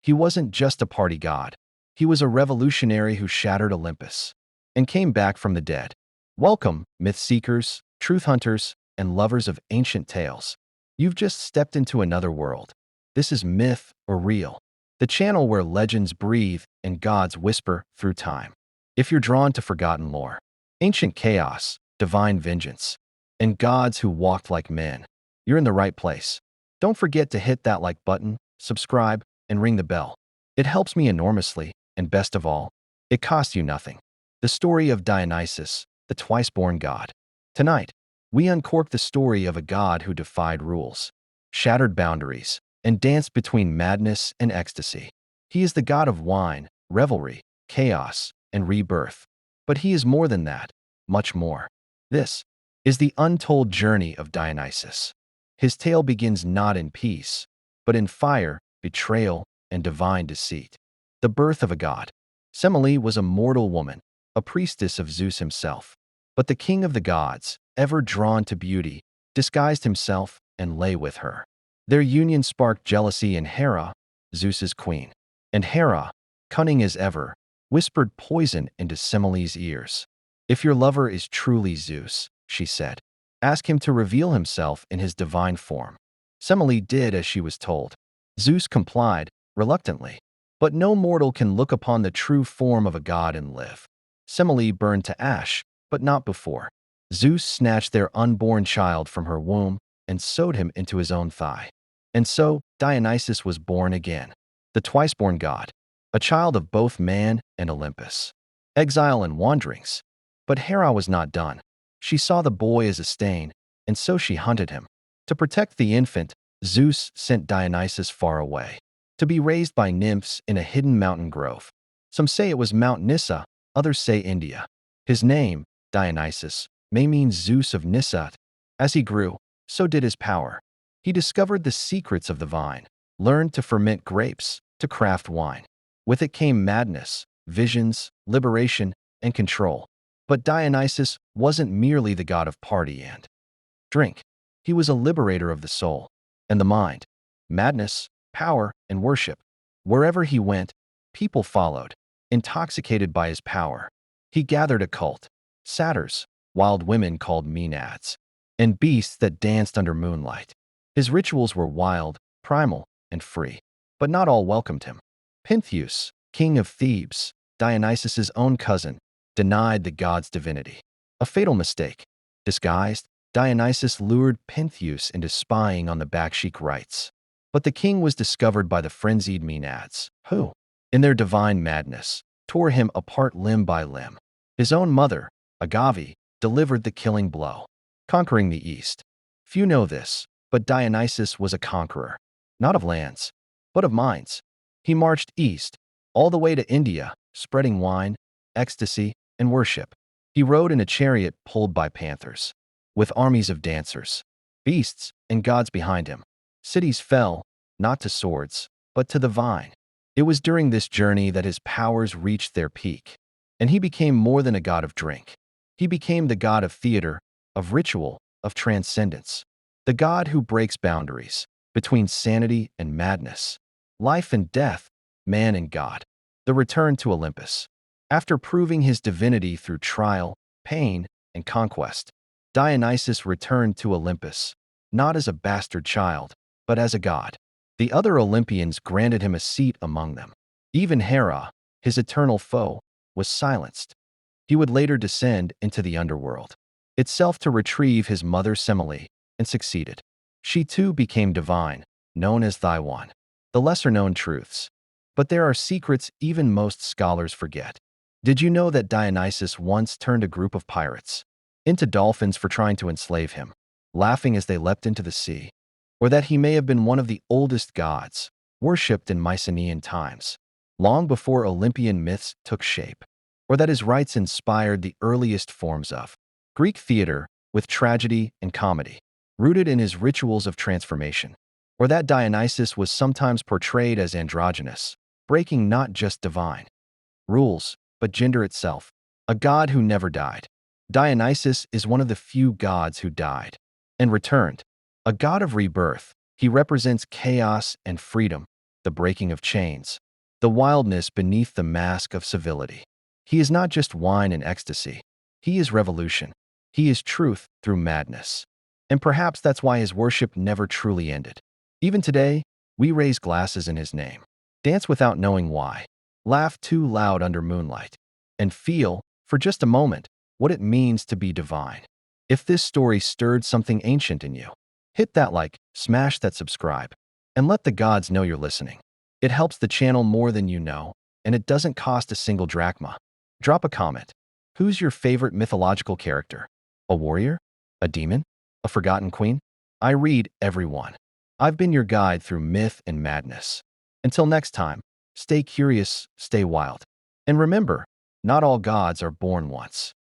He wasn't just a party god. He was a revolutionary who shattered Olympus and came back from the dead. Welcome, myth seekers, truth hunters, and lovers of ancient tales. You've just stepped into another world. This is Myth or Real, the channel where legends breathe and gods whisper through time. If you're drawn to forgotten lore, ancient chaos, divine vengeance, and gods who walked like men, you're in the right place. Don't forget to hit that like button, subscribe, and ring the bell. It helps me enormously, and best of all, it costs you nothing. The story of Dionysus, the twice-born god. Tonight, we uncork the story of a god who defied rules, shattered boundaries, and danced between madness and ecstasy. He is the god of wine, revelry, chaos, and rebirth. But he is more than that, much more. This is the untold journey of Dionysus. His tale begins not in peace, but in fire, betrayal, and divine deceit. The birth of a god. Semele was a mortal woman, a priestess of Zeus himself. But the king of the gods, ever drawn to beauty, disguised himself and lay with her. Their union sparked jealousy in Hera, Zeus's queen. And Hera, cunning as ever, whispered poison into Semele's ears. "If your lover is truly Zeus," she said, "ask him to reveal himself in his divine form." Semele did as she was told. Zeus complied, reluctantly. But no mortal can look upon the true form of a god and live. Semele burned to ash, but not before. Zeus snatched their unborn child from her womb and sewed him into his own thigh. And so Dionysus was born again, the twice-born god, a child of both man and Olympus. Exile and wanderings. But Hera was not done. She saw the boy as a stain, and so she hunted him. To protect the infant, Zeus sent Dionysus far away, to be raised by nymphs in a hidden mountain grove. Some say it was Mount Nysa, others say India. His name, Dionysus, may mean Zeus of Nysa. As he grew, so did his power. He discovered the secrets of the vine, learned to ferment grapes, to craft wine. With it came madness, visions, liberation, and control. But Dionysus wasn't merely the god of party and drink. He was a liberator of the soul and the mind. Madness, power, and worship. Wherever he went, people followed, intoxicated by his power. He gathered a cult, satyrs, wild women called maenads, and beasts that danced under moonlight. His rituals were wild, primal, and free. But not all welcomed him. Pentheus, king of Thebes, Dionysus's own cousin, denied the god's divinity. A fatal mistake. Disguised, Dionysus lured Pentheus into spying on the Bakshik rites. But the king was discovered by the frenzied maenads, who, in their divine madness, tore him apart limb by limb. His own mother, Agave, delivered the killing blow, conquering the east. Few know this, but Dionysus was a conqueror, not of lands, but of minds. He marched east, all the way to India, spreading wine, ecstasy, and worship. He rode in a chariot pulled by panthers, with armies of dancers, beasts, and gods behind him. Cities fell, not to swords, but to the vine. It was during this journey that his powers reached their peak, and he became more than a god of drink. He became the god of theater, of ritual, of transcendence. The god who breaks boundaries between sanity and madness, life and death, man and God. The return to Olympus. After proving his divinity through trial, pain, and conquest, Dionysus returned to Olympus, not as a bastard child, but as a god. The other Olympians granted him a seat among them. Even Hera, his eternal foe, was silenced. He would later descend into the underworld, itself to retrieve his mother Semele, and succeeded. She too became divine, known as Thy One. The lesser-known truths. But there are secrets even most scholars forget. Did you know that Dionysus once turned a group of pirates into dolphins for trying to enslave him, laughing as they leapt into the sea? Or that he may have been one of the oldest gods, worshipped in Mycenaean times, long before Olympian myths took shape? Or that his rites inspired the earliest forms of Greek theater with tragedy and comedy, rooted in his rituals of transformation? Or that Dionysus was sometimes portrayed as androgynous, breaking not just divine rules, but gender itself, a god who never died? Dionysus is one of the few gods who died and returned. A god of rebirth, he represents chaos and freedom, the breaking of chains, the wildness beneath the mask of civility. He is not just wine and ecstasy. He is revolution. He is truth through madness. And perhaps that's why his worship never truly ended. Even today, we raise glasses in his name, dance without knowing why, laugh too loud under moonlight, and feel, for just a moment, what it means to be divine. If this story stirred something ancient in you, hit that like, smash that subscribe, and let the gods know you're listening. It helps the channel more than you know, and it doesn't cost a single drachma. Drop a comment. Who's your favorite mythological character? A warrior? A demon? A forgotten queen? I read everyone. I've been your guide through myth and madness. Until next time, stay curious, stay wild. And remember, not all gods are born once.